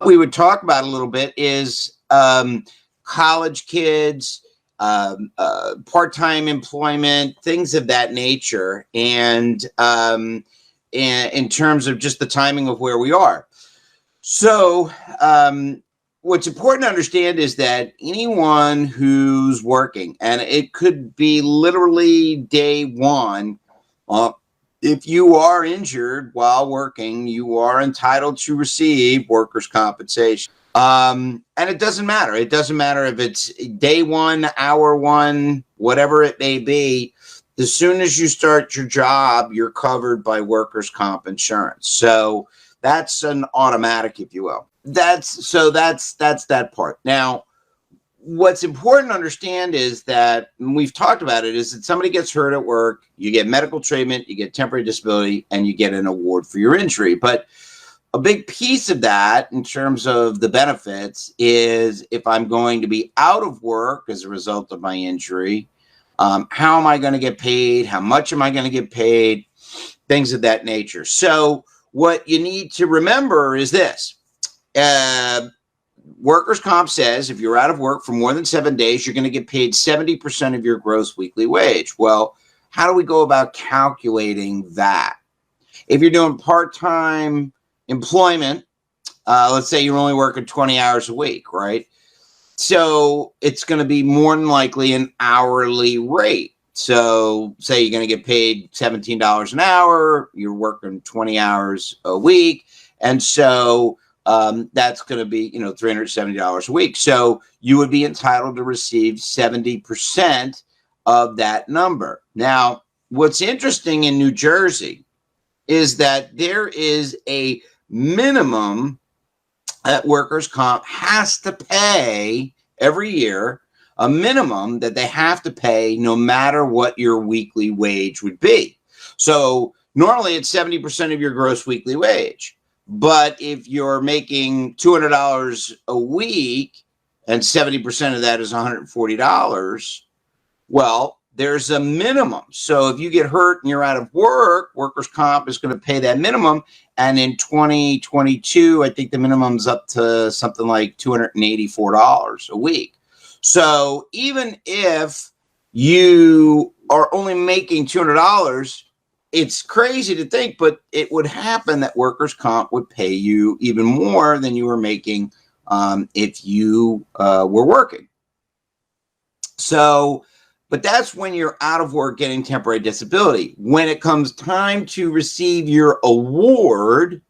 We would talk about a little bit is college kids, part-time employment, things of that nature, and in terms of just the timing of where we are. So what's important to understand is that anyone who's working, and it could be literally day one, if you are injured while working, you are entitled to receive workers' compensation. And it doesn't matter. It doesn't matter if it's day one, hour one, whatever it may be. As soon as you start your job, you're covered by workers' comp insurance. So that's an automatic, if you will. That's that part. Now, what's important to understand is that, and we've talked about it, is that somebody gets hurt at work, you get medical treatment, you get temporary disability, and you get an award for your injury. But a big piece of that in terms of the benefits is if I'm going to be out of work as a result of my injury, how am I going to get paid? How much am I going to get paid? Things of that nature. So what you need to remember is this. Workers' comp says if you're out of work for more than 7 days, you're going to get paid 70% of your gross weekly wage. Well, how do we go about calculating that? If you're doing part-time employment, let's say you're only working 20 hours a week, right? So it's going to be more than likely an hourly rate. So say you're going to get paid $17 an hour, you're working 20 hours a week. And so that's going to be, $370 a week. So you would be entitled to receive 70% of that number. Now, what's interesting in New Jersey is that there is a minimum that workers' comp has to pay every year, a minimum that they have to pay no matter what your weekly wage would be. So normally it's 70% of your gross weekly wage. But if you're making $200 a week and 70% of that is $140, well, there's a minimum. So if you get hurt and you're out of work, workers' comp is going to pay that minimum. And in 2022, I think the minimum's up to something like $284 a week. So even if you are only making $200, it's crazy to think, but it would happen that workers' comp would pay you even more than you were making if you were working. So, but that's when you're out of work getting temporary disability. When it comes time to receive your award,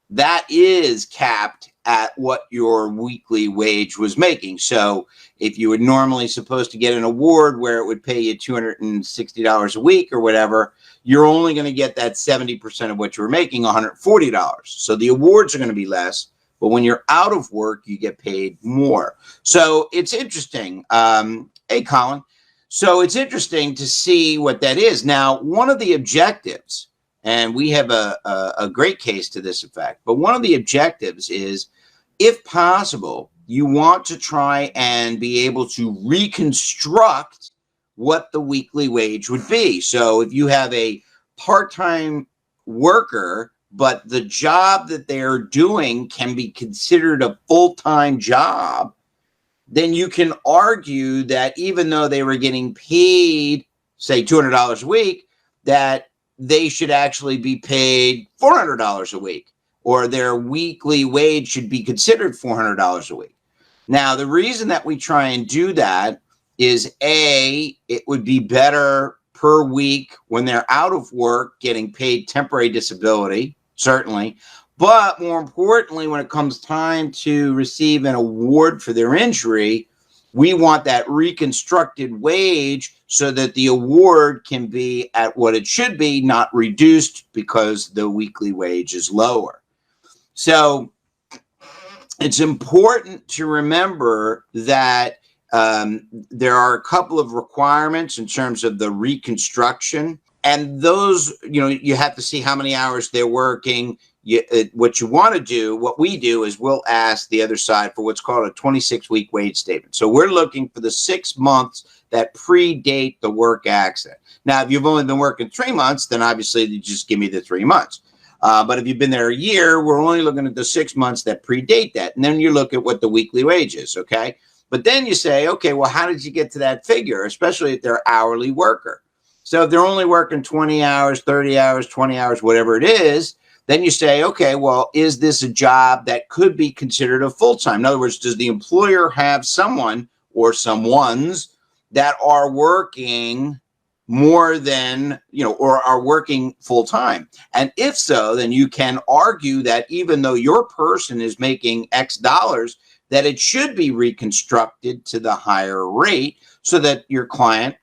that is capped at what your weekly wage was making. So if you were normally supposed to get an award where it would pay you $260 a week or whatever, you're only going to get that 70% of what you were making, $140. So the awards are going to be less, but when you're out of work, you get paid more. So it's interesting. Hey, Colin. So it's interesting to see what that is. Now, one of the objectives, and we have a great case to this effect, but one of the objectives is, if possible, you want to try and be able to reconstruct what the weekly wage would be. So if you have a part-time worker, but the job that they're doing can be considered a full-time job, then you can argue that even though they were getting paid, say, $200 a week, that they should actually be paid $400 a week, or their weekly wage should be considered $400 a week. Now, the reason that we try and do that is, A, it would be better per week when they're out of work getting paid temporary disability, certainly. But more importantly, when it comes time to receive an award for their injury, we want that reconstructed wage so that the award can be at what it should be, not reduced because the weekly wage is lower. So it's important to remember that there are a couple of requirements in terms of the reconstruction, and those, you have to see how many hours they're working. What you want to do, what we do is we'll ask the other side for what's called a 26-week wage statement. So we're looking for the 6 months that predate the work accident. Now, if you've only been working 3 months, then obviously you just give me the 3 months. But if you've been there a year, we're only looking at the 6 months that predate that. And then you look at what the weekly wage is, okay? But then you say, okay, well, how did you get to that figure, especially if they're hourly worker? So if they're only working 20 hours, 30 hours, 20 hours, whatever it is, then you say, okay, well, is this a job that could be considered a full-time? In other words, does the employer have someone or someones that are working more than, or are working full-time? And if so, then you can argue that even though your person is making X dollars, that it should be reconstructed to the higher rate so that your client,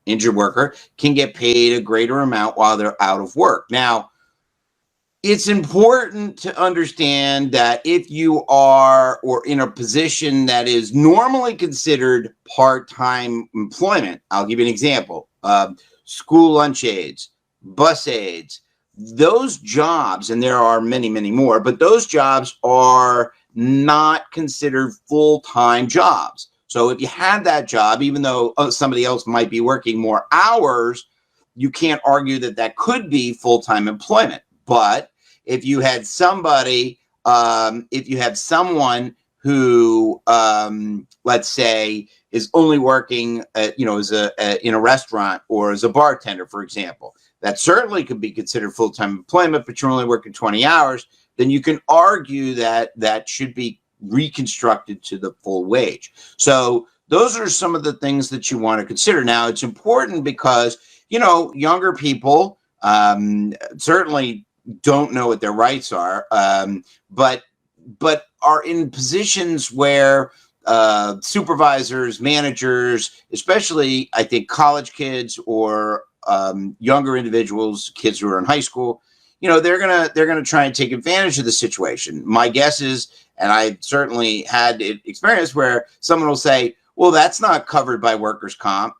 injured worker, can get paid a greater amount while they're out of work. Now, it's important to understand that if you are or in a position that is normally considered part-time employment, I'll give you an example, school lunch aides, bus aides, those jobs, and there are many, many more, but those jobs are not considered full-time jobs. So if you had that job, even though somebody else might be working more hours, you can't argue that that could be full-time employment. But if you had somebody, if you have someone who, let's say, is only working, as in a restaurant or as a bartender, for example, that certainly could be considered full-time employment, but you're only working 20 hours, then you can argue that that should be reconstructed to the full wage. So those are some of the things that you want to consider. Now, it's important because, younger people certainly don't know what their rights are, but are in positions where supervisors, managers, especially I think college kids or younger individuals, kids who are in high school, they're gonna try and take advantage of the situation. My guess is, and I certainly had experience where someone will say, well, that's not covered by workers' comp,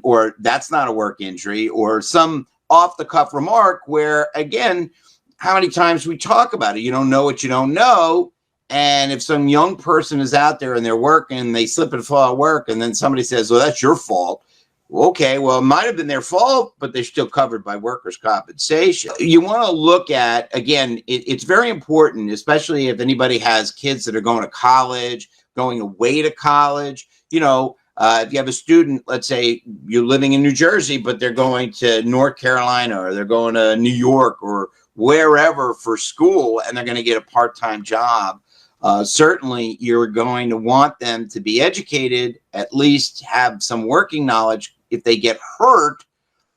or that's not a work injury, or some off the cuff remark where, again, how many times we talk about it? You don't know what you don't know. And if some young person is out there and they're working, they slip and fall at work, and then somebody says, well, that's your fault. Okay, well, it might have been their fault, but they're still covered by workers' compensation. You want to look at, again, it's very important, especially if anybody has kids that are going to college, going away to college. If you have a student, let's say you're living in New Jersey, but they're going to North Carolina or they're going to New York or wherever for school, and they're going to get a part-time job. Certainly, you're going to want them to be educated, at least have some working knowledge. If they get hurt,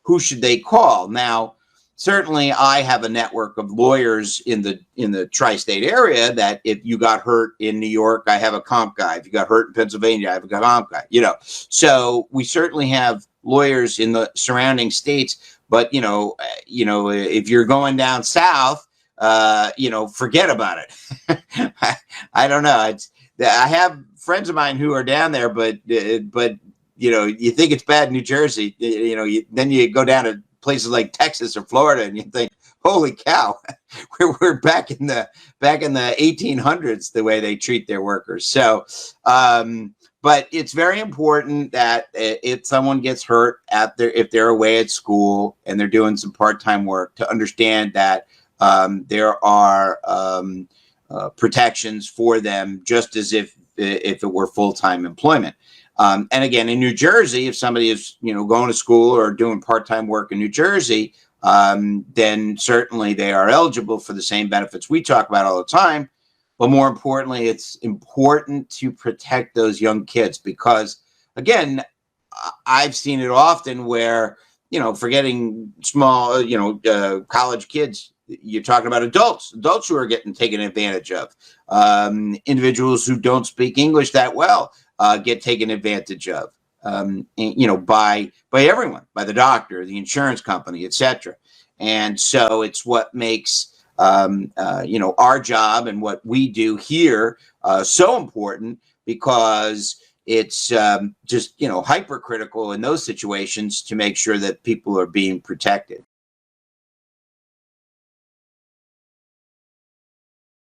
who should they call? Now, certainly, I have a network of lawyers in the tri-state area that if you got hurt in New York, I have a comp guy. If you got hurt in Pennsylvania, I have a comp guy. So we certainly have lawyers in the surrounding states. But if you're going down south, forget about it. I don't know. I have friends of mine who are down there, but you think it's bad in New Jersey. Then you go down to places like Texas or Florida, and you think, holy cow, we're back in the 1800s the way they treat their workers. So, but it's very important that if someone gets hurt if they're away at school and they're doing some part-time work, to understand that there are protections for them, just as if it were full-time employment. And again, in New Jersey, if somebody is going to school or doing part-time work in New Jersey, then certainly they are eligible for the same benefits we talk about all the time. But more importantly, it's important to protect those young kids because, again, I've seen it often where, forgetting small, college kids, you're talking about adults who are getting taken advantage of. Individuals who don't speak English that well get taken advantage of, by everyone, by the doctor, the insurance company, etc. And so it's what makes our job and what we do here so important, because it's just hypercritical in those situations to make sure that people are being protected.